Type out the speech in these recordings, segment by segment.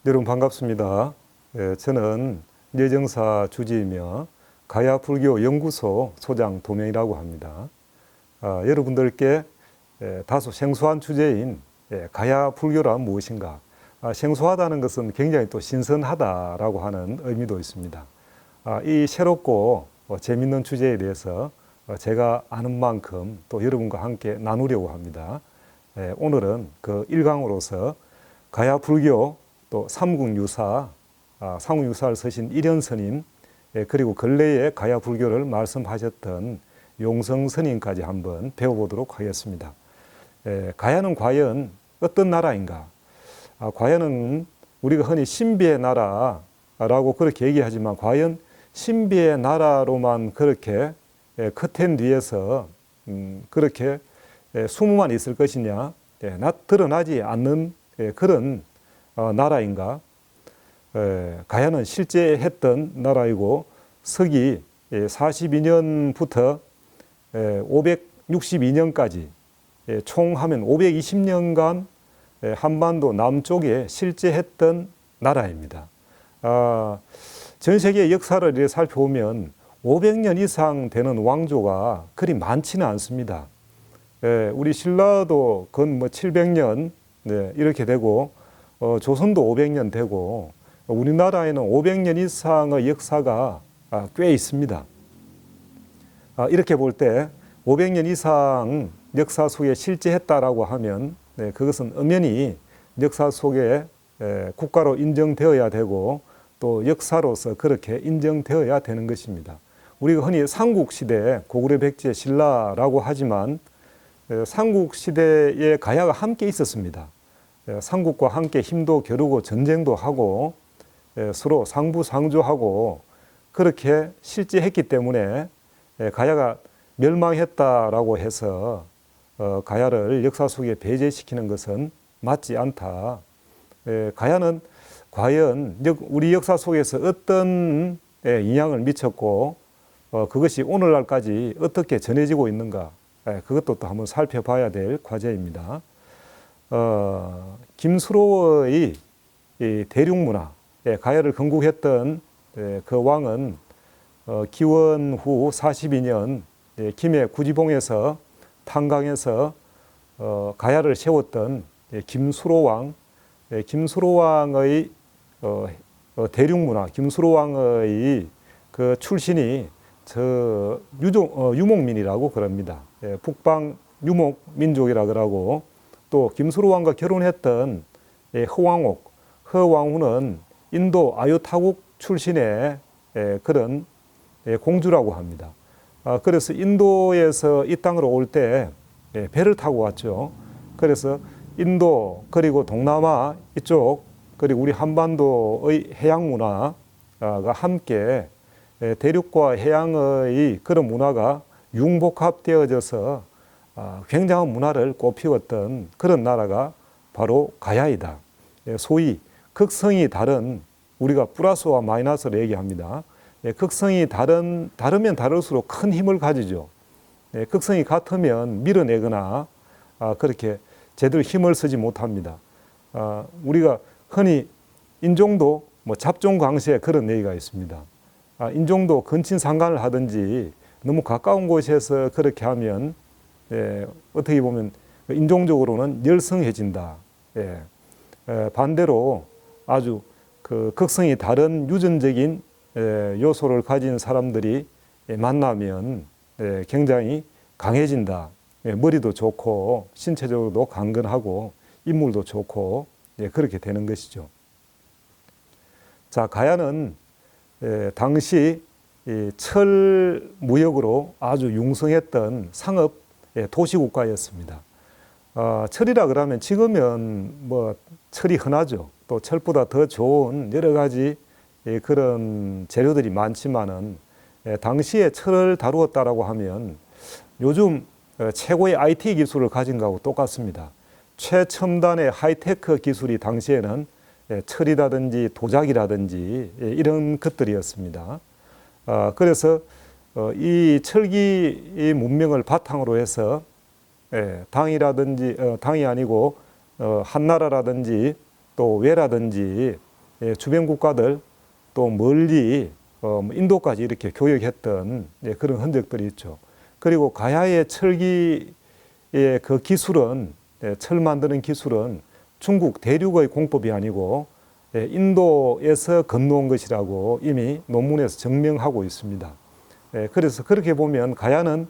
여러분 반갑습니다. 저는 여정사 주지이며 가야불교연구소 소장 도명이라고 합니다. 여러분들께 다소 생소한 주제인 가야불교란 무엇인가, 생소하다는 것은 굉장히 또 신선하다라고 하는 의미도 있습니다. 이 새롭고 재밌는 주제에 대해서 제가 아는 만큼 또 여러분과 함께 나누려고 합니다. 오늘은 그 1강으로서 가야불교 또 삼국유사, 삼국유사를 쓰신 일현 스님, 그리고 근래에 가야불교를 말씀하셨던 용성 스님까지 한번 배워보도록 하겠습니다. 가야는 과연 어떤 나라인가? 과연은 우리가 흔히 신비의 나라라고 그렇게 얘기하지만 과연 신비의 나라로만 그렇게 커튼 뒤에서 그렇게 숨만 있을 것이냐, 드러나지 않는 그런 나라인가? 가야는 실제 했던 나라이고 서기 42년부터 562년까지 총 하면 520년간 한반도 남쪽에 실제 했던 나라입니다. 전 세계 역사를 이렇게 살펴보면 500년 이상 되는 왕조가 그리 많지는 않습니다. 우리 신라도 건 700년 이렇게 되고 조선도 500년 되고 우리나라에는 500년 이상의 역사가 꽤 있습니다. 이렇게 볼 때 500년 이상 역사 속에 실제했다라고 하면 그것은 엄연히 역사 속에 국가로 인정되어야 되고 또 역사로서 그렇게 인정되어야 되는 것입니다. 우리가 흔히 삼국시대 고구려 백제 신라라고 하지만 삼국시대에 가야가 함께 있었습니다. 삼국과 함께 힘도 겨루고 전쟁도 하고 서로 상부상조하고 그렇게 실제했기 때문에 가야가 멸망했다라고 해서 가야를 역사 속에 배제시키는 것은 맞지 않다. 가야는 과연 우리 역사 속에서 어떤 영향을 미쳤고 그것이 오늘날까지 어떻게 전해지고 있는가, 그것도 또 한번 살펴봐야 될 과제입니다. 김수로의 대륙문화, 가야를 건국했던 그 왕은 기원 후 42년 김해 구지봉에서 탄강에서 가야를 세웠던 김수로왕, 김수로왕의 대륙문화, 김수로왕의 그 출신이 유목민이라고 그럽니다. 북방 유목민족이라 그러고 또 김수로왕과 결혼했던 허왕후는 인도 아유타국 출신의 그런 공주라고 합니다. 그래서 인도에서 이 땅으로 올 때 배를 타고 왔죠. 그래서 인도 그리고 동남아 이쪽 그리고 우리 한반도의 해양 문화가 함께 대륙과 해양의 그런 문화가 융복합되어져서 굉장한 문화를 꽃피웠던 그런 나라가 바로 가야이다. 소위 극성이 다른, 우리가 플러스와 마이너스를 얘기합니다. 극성이 다르면 다를수록 큰 힘을 가지죠. 극성이 같으면 밀어내거나 그렇게 제대로 힘을 쓰지 못합니다. 우리가 흔히 인종도 잡종광시에 그런 얘기가 있습니다. 인종도 근친상간을 하든지 너무 가까운 곳에서 그렇게 하면 어떻게 보면 인종적으로는 열성해진다. 반대로 아주 그 극성이 다른 유전적인 요소를 가진 사람들이 만나면 굉장히 강해진다. 머리도 좋고 신체적으로도 강건하고 인물도 좋고 그렇게 되는 것이죠. 자, 가야는 당시 철 무역으로 아주 융성했던 상업 도시국가였습니다. 철이라 그러면 지금은 철이 흔하죠. 또 철보다 더 좋은 여러 가지 그런 재료들이 많지만은 당시에 철을 다루었다라고 하면 요즘 최고의 IT 기술을 가진 거하고 똑같습니다. 최첨단의 하이테크 기술이 당시에는 철이라든지 도자기라든지 이런 것들이었습니다. 그래서 이 철기 문명을 바탕으로 해서 당이라든지 당이 아니고 한나라라든지 또 외라든지 주변 국가들 또 멀리 인도까지 이렇게 교역했던 그런 흔적들이 있죠. 그리고 가야의 철기의 그 기술은 철 만드는 기술은 중국 대륙의 공법이 아니고 인도에서 건너온 것이라고 이미 논문에서 증명하고 있습니다. 그래서 그렇게 보면 가야는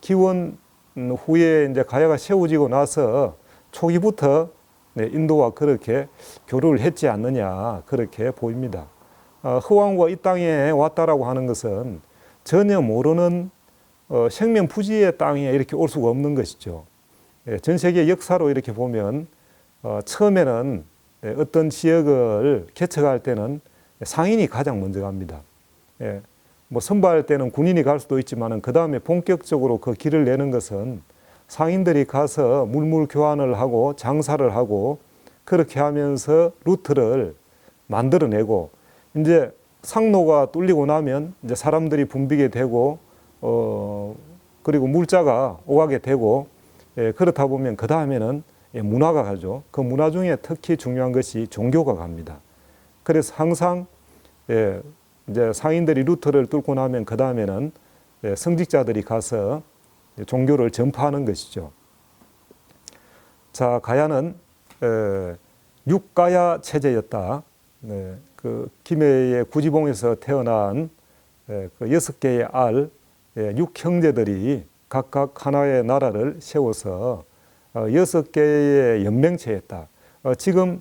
기원 후에 이제 가야가 세워지고 나서 초기부터 인도와 그렇게 교류를 했지 않느냐 그렇게 보입니다. 허왕우가 이 땅에 왔다라고 하는 것은 전혀 모르는 생명부지의 땅에 이렇게 올 수가 없는 것이죠. 전 세계 역사로 이렇게 보면 처음에는 어떤 지역을 개척할 때는 상인이 가장 먼저 갑니다. 뭐 선발할 때는 군인이 갈 수도 있지만 그 다음에 본격적으로 그 길을 내는 것은 상인들이 가서 물물 교환을 하고 장사를 하고 그렇게 하면서 루트를 만들어내고 이제 상로가 뚫리고 나면 이제 사람들이 붐비게 되고 그리고 물자가 오가게 되고 그렇다 보면 그 다음에는 문화가 가죠. 그 문화 중에 특히 중요한 것이 종교가 갑니다. 그래서 항상 이제 상인들이 루트를 뚫고 나면 그 다음에는 성직자들이 가서 종교를 전파하는 것이죠. 자, 가야는 육가야 체제였다. 그 김해의 구지봉에서 태어난 그 6개의 알, 6형제들이 각각 하나의 나라를 세워서 6개의 연맹체였다. 지금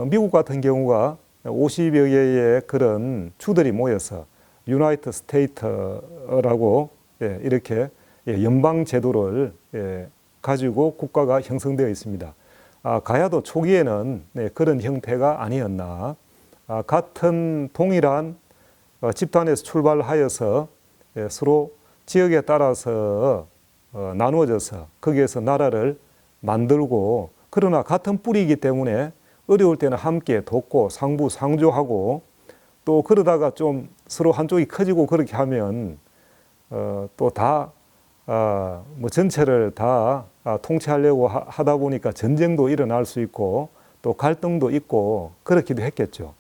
미국 같은 경우가 50여 개의 그런 주들이 모여서 유나이티드 스테이트라고 이렇게 연방 제도를 가지고 국가가 형성되어 있습니다. 가야도 초기에는 그런 형태가 아니었나. 같은 동일한 집단에서 출발하여서 서로 지역에 따라서 나누어져서 거기에서 나라를 만들고 그러나 같은 뿌리이기 때문에 어려울 때는 함께 돕고 상부상조하고 또 그러다가 좀 서로 한쪽이 커지고 그렇게 하면 또 다 뭐 전체를 다 통치하려고 하다 보니까 전쟁도 일어날 수 있고 또 갈등도 있고 그렇기도 했겠죠.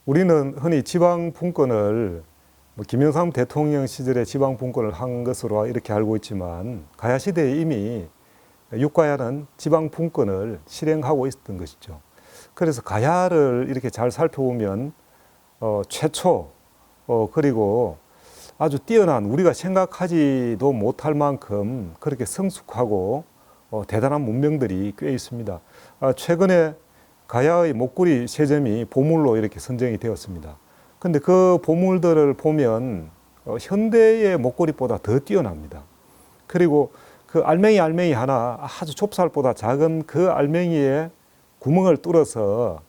우리는 흔히 지방 분권을 뭐 김영삼 대통령 시절에 지방 분권을 한 것으로 이렇게 알고 있지만 가야 시대에 이미 육가야는 지방 분권을 실행하고 있었던 것이죠. 그래서 가야를 이렇게 잘 살펴보면 최초 그리고 아주 뛰어난 우리가 생각하지도 못할 만큼 그렇게 성숙하고 대단한 문명들이 꽤 있습니다. 최근에 가야의 목걸이 세 점이 보물로 이렇게 선정이 되었습니다. 근데 그 보물들을 보면 현대의 목걸이보다 더 뛰어납니다. 그리고 그 알맹이 하나 아주 좁쌀보다 작은 그 알맹이에 구멍을 뚫어서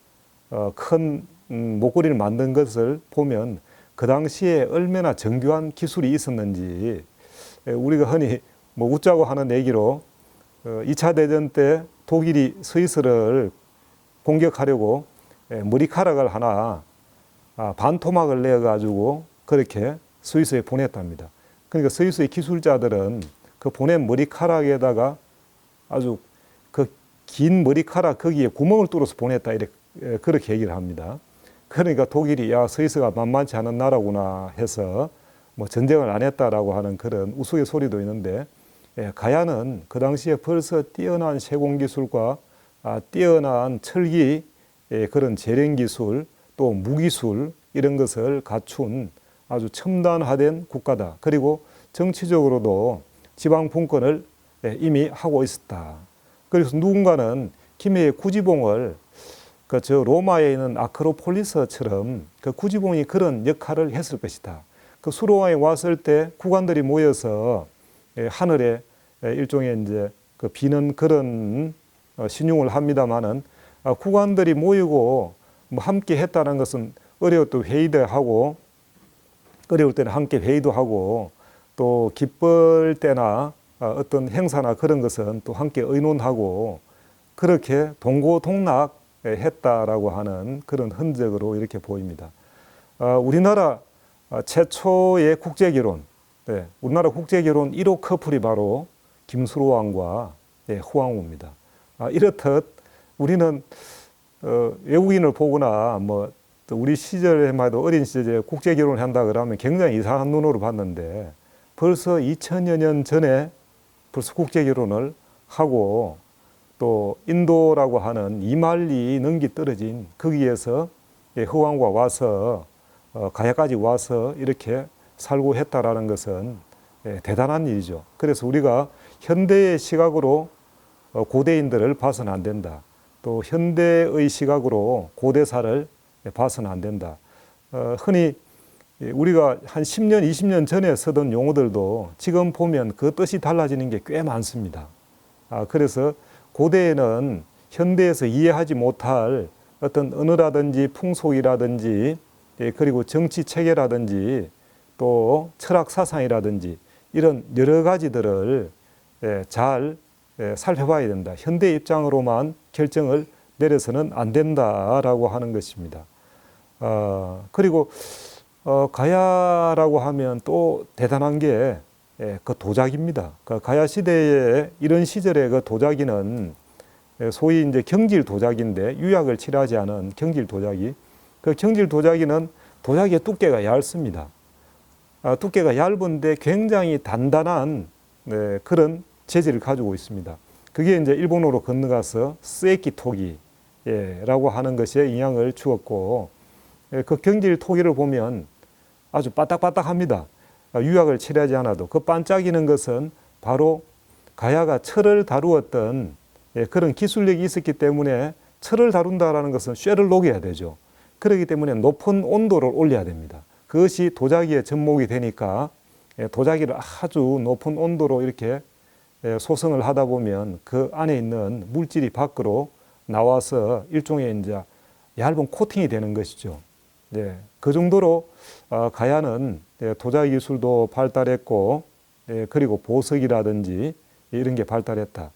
큰 목걸이를 만든 것을 보면 그 당시에 얼마나 정교한 기술이 있었는지 우리가 흔히 뭐 웃자고 하는 얘기로 2차 대전 때 독일이 스위스를 공격하려고 머리카락을 하나 반토막을 내가지고 그렇게 스위스에 보냈답니다. 그러니까 스위스의 기술자들은 그 보낸 머리카락에다가 아주 그 긴 머리카락 거기에 구멍을 뚫어서 보냈다 이렇게 그렇게 얘기를 합니다. 그러니까 독일이 야 스위스가 만만치 않은 나라구나 해서 뭐 전쟁을 안 했다라고 하는 그런 우스갯소리도 있는데 가야는 그 당시에 벌써 뛰어난 세공 기술과 뛰어난 철기 그런 재련 기술 또 무기술 이런 것을 갖춘 아주 첨단화된 국가다. 그리고 정치적으로도 지방 분권을 이미 하고 있었다. 그래서 누군가는 김해의 구지봉을 저 로마에 있는 아크로폴리스처럼 그 구지봉이 그런 역할을 했을 것이다. 그 수로왕이 왔을 때 국왕들이 모여서 하늘에 일종의 이제 그 비는 그런 신용을 합니다만은 국왕들이 모이고 뭐 함께 했다는 것은 어려울 때 회의도 하고 어려울 때는 함께 회의도 하고 또 기쁠 때나 어떤 행사나 그런 것은 또 함께 의논하고 그렇게 동고동락 했다라고 하는 그런 흔적으로 이렇게 보입니다. 우리나라 최초의 국제결혼, 우리나라 국제결혼 1호 커플이 바로 김수로왕과 허왕우입니다. 이렇듯 우리는 외국인을 보거나 뭐 또 우리 시절에만 해도 어린 시절에 국제 결혼을 한다 그러면 굉장히 이상한 눈으로 봤는데 벌써 2000여 년 전에 벌써 국제 결혼을 하고 또 인도라고 하는 2만리 넘게 떨어진 거기에서 허왕과 와서 가야까지 와서 이렇게 살고 했다라는 것은 대단한 일이죠. 그래서 우리가 현대의 시각으로 고대인들을 봐서는 안 된다. 또 현대의 시각으로 고대사를 봐서는 안 된다. 흔히 우리가 한 10년, 20년 전에 쓰던 용어들도 지금 보면 그 뜻이 달라지는 게 꽤 많습니다. 그래서 고대에는 현대에서 이해하지 못할 어떤 언어라든지 풍속이라든지 그리고 정치 체계라든지 또 철학 사상이라든지 이런 여러 가지들을 잘 살펴봐야 된다. 현대 입장으로만 결정을 내려서는 안 된다라고 하는 것입니다. 그리고 가야라고 하면 또 대단한 게 그 도자기입니다. 그 가야 시대에 이런 시절에 그 도자기는 소위 이제 경질 도자기인데 유약을 칠하지 않은 경질 도자기. 그 경질 도자기는 도자기의 두께가 얇습니다. 두께가 얇은데 굉장히 단단한 그런 재질을 가지고 있습니다. 그게 이제 일본어로 건너가서 스에키 토기라고 하는 것에 영향을 주었고 그 경질 토기를 보면 아주 바닥바닥합니다. 유약을 칠하지 않아도 그 반짝이는 것은 바로 가야가 철을 다루었던 그런 기술력이 있었기 때문에 철을 다룬다라는 것은 쇠를 녹여야 되죠. 그렇기 때문에 높은 온도를 올려야 됩니다. 그것이 도자기의 접목이 되니까 도자기를 아주 높은 온도로 이렇게 소성을 하다 보면 그 안에 있는 물질이 밖으로 나와서 일종의 이제 얇은 코팅이 되는 것이죠. 그 정도로 가야는 도자기 기술도 발달했고 그리고 보석이라든지 이런 게 발달했다.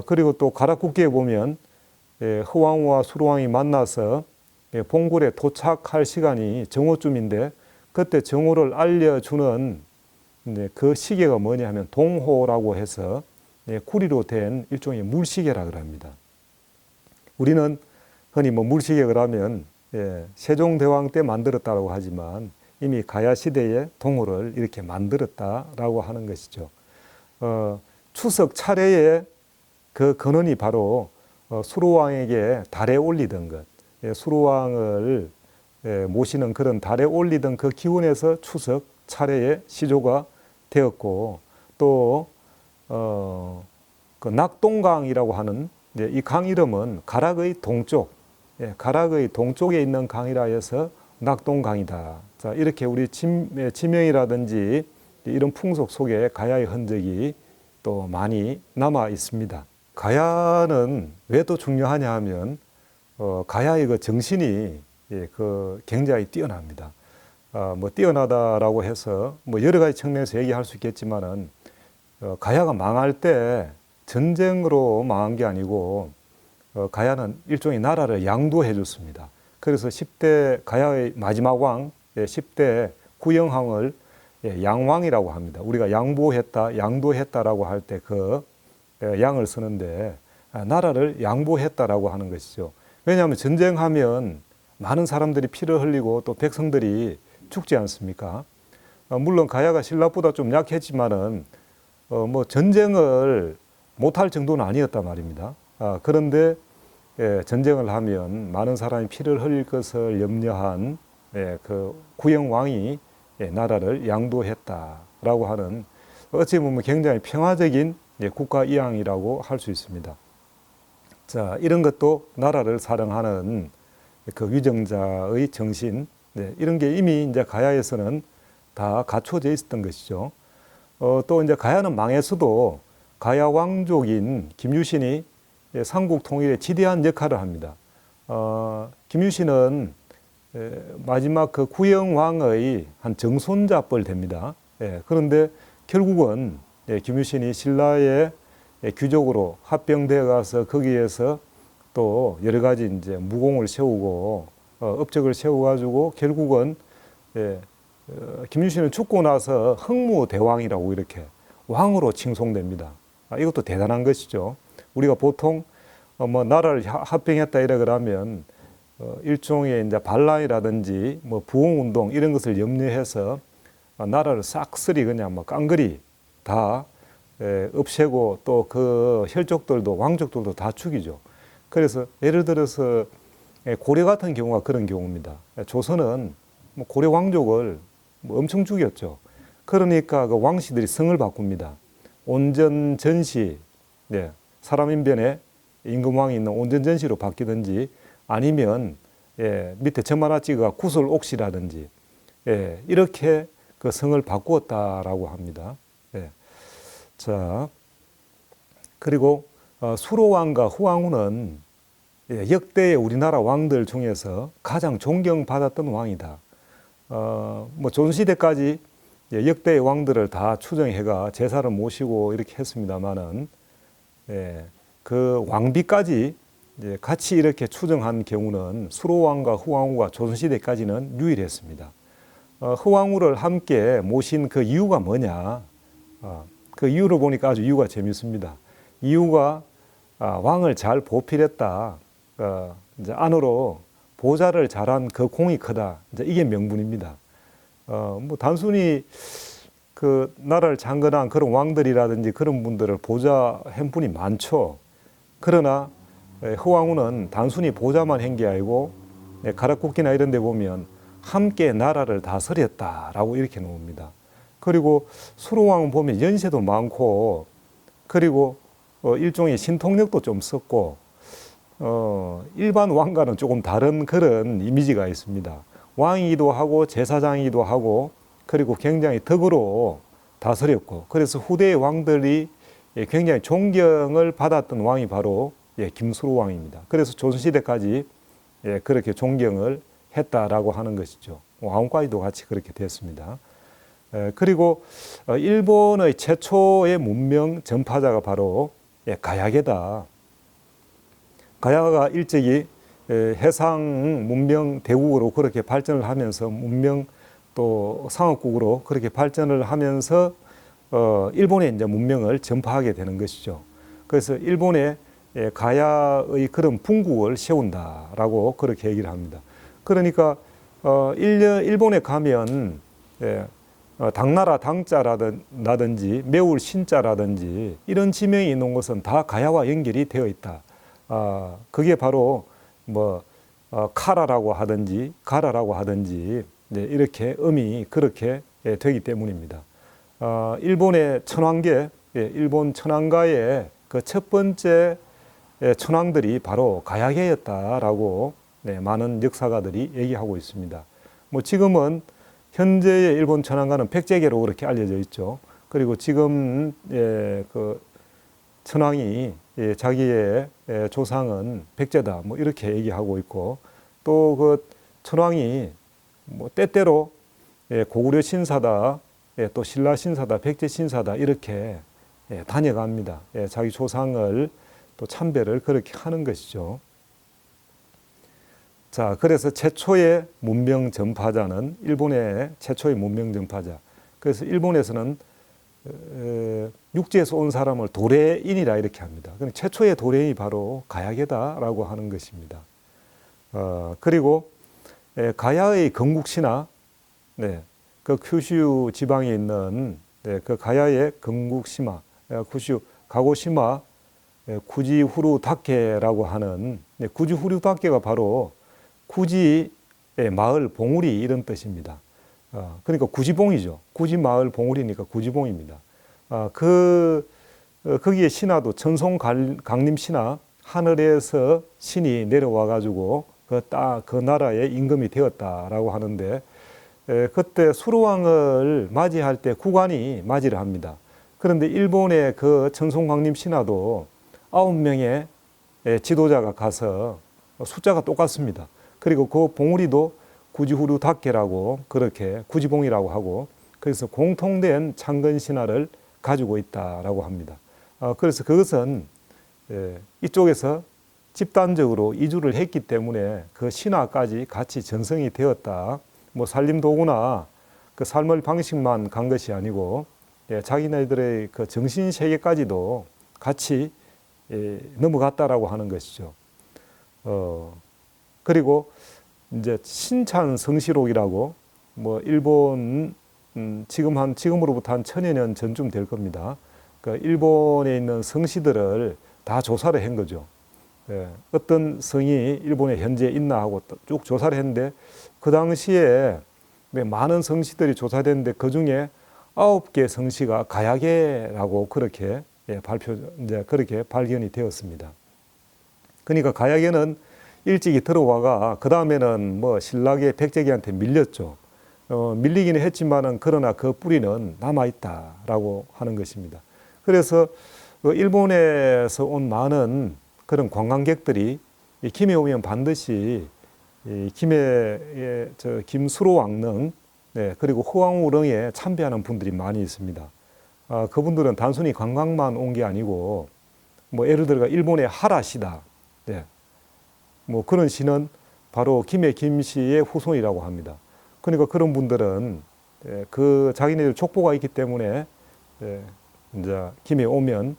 그리고 또 가락국기에 보면 허왕과 수로왕이 만나서 봉골에 도착할 시간이 정오쯤인데 그때 정오를 알려주는 그 시계가 뭐냐 하면 동호라고 해서 구리로 된 일종의 물시계라 그럽니다. 우리는 흔히 뭐 물시계 그러면 세종대왕 때 만들었다고 하지만 이미 가야 시대에 동호를 이렇게 만들었다라고 하는 것이죠. 추석 차례에 그 근원이 바로 수로왕에게 달에 올리던 것, 수로왕을 모시는 그런 달에 올리던 그 기운에서 추석 차례에 시조가 되었고 또 그 낙동강이라고 하는 이 강 이름은 가락의 동쪽, 가락의 동쪽에 있는 강이라 해서 낙동강이다. 자, 이렇게 우리 지명이라든지 이런 풍속 속에 가야의 흔적이 또 많이 남아 있습니다. 가야는 왜 또 중요하냐 하면 가야의 그 정신이 그 굉장히 뛰어납니다. 뭐 뛰어나다라고 해서 뭐 여러 가지 측면에서 얘기할 수 있겠지만은 가야가 망할 때 전쟁으로 망한 게 아니고 가야는 일종의 나라를 양도해 줬습니다. 그래서 10대 가야의 마지막 왕 10대 구영왕을 양왕이라고 합니다. 우리가 양보했다, 양도했다라고 할 때 그 양을 쓰는데 나라를 양보했다라고 하는 것이죠. 왜냐하면 전쟁하면 많은 사람들이 피를 흘리고 또 백성들이 죽지 않습니까? 물론 가야가 신라보다 좀 약했지만은 뭐 전쟁을 못할 정도는 아니었단 말입니다. 그런데 전쟁을 하면 많은 사람이 피를 흘릴 것을 염려한 그 구영왕이 나라를 양도했다라고 하는 어찌 보면 굉장히 평화적인 국가 이양이라고 할 수 있습니다. 자, 이런 것도 나라를 사랑하는 그 위정자의 정신, 이런 게 이미 이제 가야에서는 다 갖춰져 있었던 것이죠. 또 이제 가야는 망했어도 가야 왕족인 김유신이 삼국 통일에 지대한 역할을 합니다. 김유신은 마지막 그 구영왕의 한 정손자뻘 됩니다. 그런데 결국은 김유신이 신라의 귀족으로 합병되어 가서 거기에서 또 여러 가지 이제 무공을 세우고 업적을 세워가지고 결국은 김유신은 죽고 나서 흥무대왕이라고 이렇게 왕으로 칭송됩니다. 이것도 대단한 것이죠. 우리가 보통 뭐 나라를 합병했다 이래 그러면 일종의 이제 반란이라든지 뭐 부흥운동 이런 것을 염려해서 나라를 싹쓸이 그냥 뭐 깡그리 다 없애고 또 그 혈족들도 왕족들도 다 죽이죠. 그래서 예를 들어서 고려 같은 경우가 그런 경우입니다. 조선은 뭐 고려 왕족을 뭐 엄청 죽였죠. 그러니까 그 왕씨들이 성을 바꿉니다. 온전 전시, 네, 사람인변에 임금왕이 있는 온전 전시로 바뀌든지 아니면 밑에 점하나 찍어가 구슬옥시라든지 이렇게 그 성을 바꾸었다라고 합니다. 자, 그리고 수로왕과 후왕후는 역대의 우리나라 왕들 중에서 가장 존경받았던 왕이다. 뭐 조선시대까지 역대의 왕들을 다 추정해가 제사를 모시고 이렇게 했습니다만은 그 왕비까지 같이 이렇게 추정한 경우는 수로왕과 후왕후가 조선시대까지는 유일했습니다. 후왕후를 함께 모신 그 이유가 뭐냐? 그 이유를 보니까 아주 이유가 재밌습니다. 이유가 왕을 잘 보필했다. 이제 안으로 보좌를 잘한 그 공이 크다. 이제 이게 명분입니다. 뭐 단순히 그 나라를 장건한 그런 왕들이라든지 그런 분들을 보좌한 분이 많죠. 그러나 후왕후는 단순히 보좌만 한 게 아니고 가락국기나 이런 데 보면 함께 나라를 다스렸다라고 이렇게 나옵니다. 그리고 수로왕은 보면 연세도 많고 그리고 일종의 신통력도 좀 썼고 일반 왕과는 조금 다른 그런 이미지가 있습니다. 왕이기도 하고 제사장이기도 하고 그리고 굉장히 덕으로 다스렸고 그래서 후대의 왕들이 굉장히 존경을 받았던 왕이 바로 김수로왕입니다. 그래서 조선시대까지 그렇게 존경을 했다라고 하는 것이죠. 왕후까지도 같이 그렇게 됐습니다. 그리고 일본의 최초의 문명 전파자가 바로 가야계다. 가야가 일찍이 해상 문명 대국으로 그렇게 발전을 하면서 문명 또 상업국으로 그렇게 발전을 하면서 일본의 이제 문명을 전파하게 되는 것이죠. 그래서 일본의 가야의 그런 분국을 세운다라고 그렇게 얘기를 합니다. 그러니까 일본에 가면 당나라 당자라든지 매울 신자라든지 이런 지명이 있는 것은 다 가야와 연결이 되어 있다. 그게 바로 뭐 카라라고 하든지 가라라고 하든지 이렇게 음이 그렇게 되기 때문입니다. 일본의 천황계, 일본 천황가의 그 첫 번째 천황들이 바로 가야계였다라고 많은 역사가들이 얘기하고 있습니다. 뭐 지금은 현재의 일본 천황가는 백제계로 그렇게 알려져 있죠. 그리고 지금 그 천황이 자기의 조상은 백제다 뭐 이렇게 얘기하고 있고 또 그 천황이 뭐 때때로 고구려 신사다 또 신라 신사다 백제 신사다 이렇게 다녀갑니다. 자기 조상을 또 참배를 그렇게 하는 것이죠. 자, 그래서 최초의 문명 전파자는 일본의 최초의 문명 전파자. 그래서 일본에서는 육지에서 온 사람을 도레인이라 이렇게 합니다. 최초의 도레인이 바로 가야계다라고 하는 것입니다. 그리고 가야의 건국신화, 그 큐슈 지방에 있는 그 가야의 건국시마, 큐슈 가고시마 구지후루다케라고 하는 구지후루다케가 바로 구지의 마을 봉우리 이런 뜻입니다. 그러니까 구지봉이죠. 구지마을 봉우리니까 구지봉입니다. 거기에 신화도 천송강림 신화, 하늘에서 신이 내려와 가지고 그 나라의 임금이 되었다라고 하는데 그때 수로왕을 맞이할 때 국왕이 맞이를 합니다. 그런데 일본의 그 천송강림 신화도 9명의 지도자가 가서 숫자가 똑같습니다. 그리고 그 봉우리도 구지후루다케라고 그렇게 구지봉이라고 하고 그래서 공통된 창건 신화를 가지고 있다라고 합니다. 그래서 그것은 이쪽에서 집단적으로 이주를 했기 때문에 그 신화까지 같이 전성이 되었다. 뭐 살림 도구나 그 삶의 방식만 간 것이 아니고 자기네들의 그 정신 세계까지도 같이 넘어갔다라고 하는 것이죠. 그리고 이제 신찬 성시록이라고 뭐 일본 지금으로부터 한 1000여 년 전쯤 될 겁니다. 그 일본에 있는 성시들을 다 조사를 한 거죠. 어떤 성이 일본에 현재 있나 하고 쭉 조사를 했는데 그 당시에 많은 성시들이 조사됐는데 그 중에 9개 성시가 가야계라고 그렇게 이제 그렇게 발견이 되었습니다. 그러니까 가야계는 일찍이 들어와가 그 다음에는 뭐 신라계 백제계한테 밀렸죠. 밀리기는 했지만은 그러나 그 뿌리는 남아 있다라고 하는 것입니다. 그래서 일본에서 온 많은 그런 관광객들이 이 김해 오면 반드시 이 김해의 김수로 왕릉, 그리고 허왕우릉에 참배하는 분들이 많이 있습니다. 그분들은 단순히 관광만 온 게 아니고 뭐 예를 들어 일본의 하라시다, 뭐 그런 시는 바로 김해 김씨의 후손이라고 합니다. 그러니까 그런 분들은 그 자기네들 족보가 있기 때문에 이제 김해 오면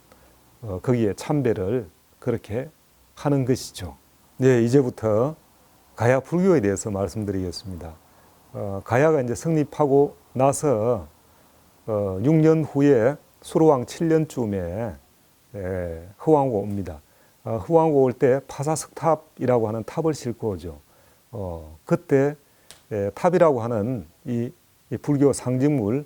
거기에 참배를 그렇게 하는 것이죠. 네, 이제부터 가야 불교에 대해서 말씀드리겠습니다. 가야가 이제 성립하고 나서 6년 후에 수로왕 7년쯤에 허왕우가 옵니다. 허왕우가 올 때 파사석탑이라고 하는 탑을 싣고 오죠. 그때 탑이라고 하는 이 불교 상징물,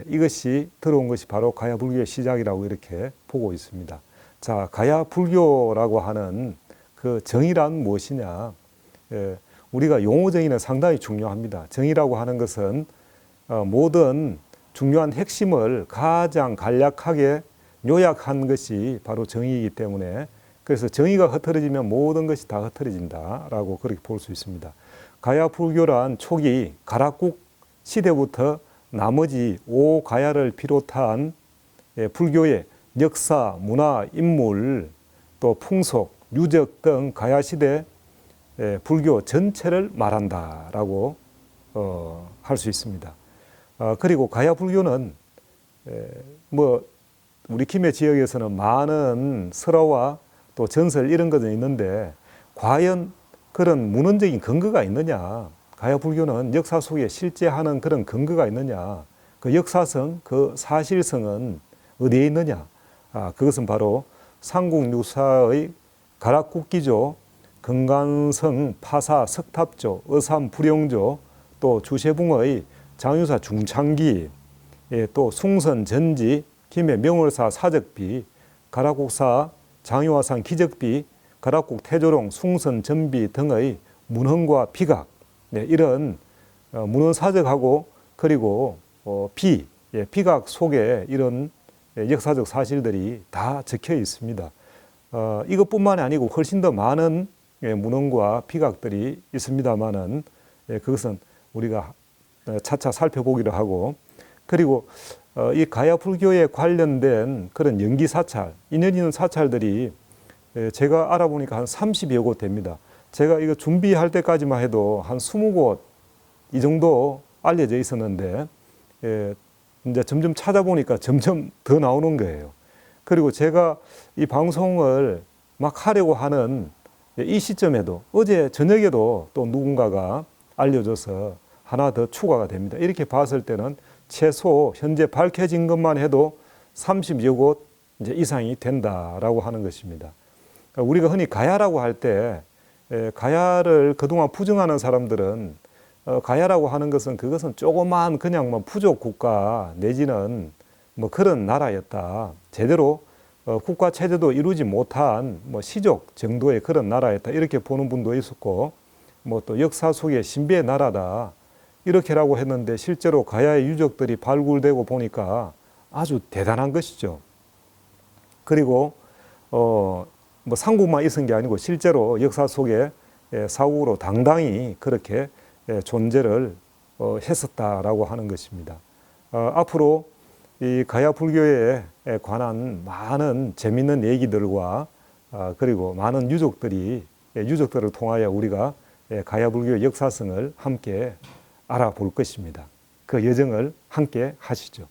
이것이 들어온 것이 바로 가야 불교의 시작이라고 이렇게 보고 있습니다. 자, 가야 불교라고 하는 그 정의란 무엇이냐? 우리가 용어 정의는 상당히 중요합니다. 정의라고 하는 것은 모든 중요한 핵심을 가장 간략하게 요약한 것이 바로 정의이기 때문에 그래서 정의가 흐트러지면 모든 것이 다 흐트러진다라고 그렇게 볼 수 있습니다. 가야 불교란 초기 가락국 시대부터 나머지 5가야를 비롯한 불교의 역사, 문화, 인물, 또 풍속, 유적 등 가야 시대 불교 전체를 말한다라고 할 수 있습니다. 그리고 가야 불교는 뭐 우리 김해 지역에서는 많은 설화와 또 전설 이런 것은 있는데 과연 그런 문헌적인 근거가 있느냐? 가야 불교는 역사 속에 실제하는 그런 근거가 있느냐? 그 역사성, 그 사실성은 어디에 있느냐? 그것은 바로 삼국유사의 가락국기조, 금강성 파사 석탑조, 어삼 불용조, 또 주세붕의 장유사 중창기, 또 숭선 전지, 김해 명월사 사적비, 가락국사 장유화상 기적비, 가락국 태조롱 숭선 전비 등의 문헌과 비각, 이런 문헌 사적하고 그리고 비각 속에 이런 역사적 사실들이 다 적혀 있습니다. 이것뿐만이 아니고 훨씬 더 많은 문헌과 비각들이 있습니다만은 그것은 우리가 차차 살펴보기로 하고 그리고 이 가야 불교에 관련된 그런 연기 사찰, 인연 있는 사찰들이 제가 알아보니까 한 30여 곳 됩니다. 제가 이거 준비할 때까지만 해도 한 20곳 이 정도 알려져 있었는데 이제 점점 찾아보니까 점점 더 나오는 거예요. 그리고 제가 이 방송을 막 하려고 하는 이 시점에도 어제 저녁에도 또 누군가가 알려줘서 하나 더 추가가 됩니다. 이렇게 봤을 때는 최소 현재 밝혀진 것만 해도 30여 곳 이제 이상이 된다라고 하는 것입니다. 우리가 흔히 가야라고 할 때 가야를 그동안 부정하는 사람들은 가야라고 하는 것은 그것은 조그만 그냥 뭐 부족 국가 내지는 뭐 그런 나라였다. 제대로 국가 체제도 이루지 못한 뭐 시족 정도의 그런 나라였다. 이렇게 보는 분도 있었고 뭐 또 역사 속의 신비의 나라다. 이렇게라고 했는데 실제로 가야의 유적들이 발굴되고 보니까 아주 대단한 것이죠. 그리고 뭐 상국만 있은 게 아니고 실제로 역사 속에 사국으로 당당히 그렇게 존재를 했었다라고 하는 것입니다. 앞으로 이 가야 불교에 관한 많은 재미있는 얘기들과 그리고 많은 유적들을 통하여 우리가 가야 불교의 역사성을 함께 알아볼 것입니다. 그 여정을 함께 하시죠.